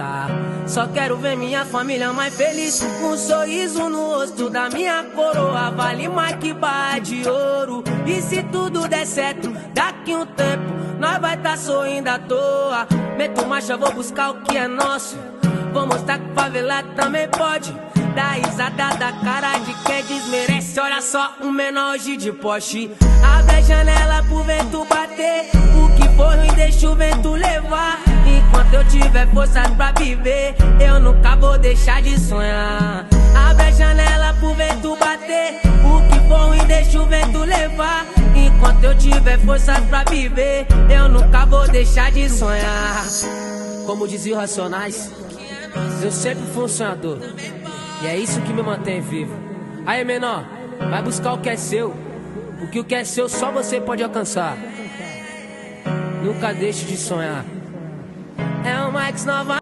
tá. Só quero ver minha família mais feliz, um sorriso no rosto da minha coroa. Vale mais que barra de ouro. E se tudo der certo, daqui um tempo nós vai tá sorrindo à toa. Meto marcha, vou buscar o que é nosso. Vou mostrar que favela também pode. Dá risada da cara de quem desmerece. Olha só, um menor hoje de Porsche. Abre a janela pro vento bater. O que for ruim deixa o vento levar. Enquanto eu tiver forças pra viver, eu nunca vou deixar de sonhar. Abre a janela pro vento bater. O que for ruim deixa o vento levar. Enquanto eu tiver forças pra viver, eu nunca vou deixar de sonhar. Como dizia o Racionais, eu sempre fui um sonhador, e é isso que me mantém vivo. Aí, menor, vai buscar o que é seu, porque o que é seu só você pode alcançar. Nunca deixe de sonhar. É o Max Nova.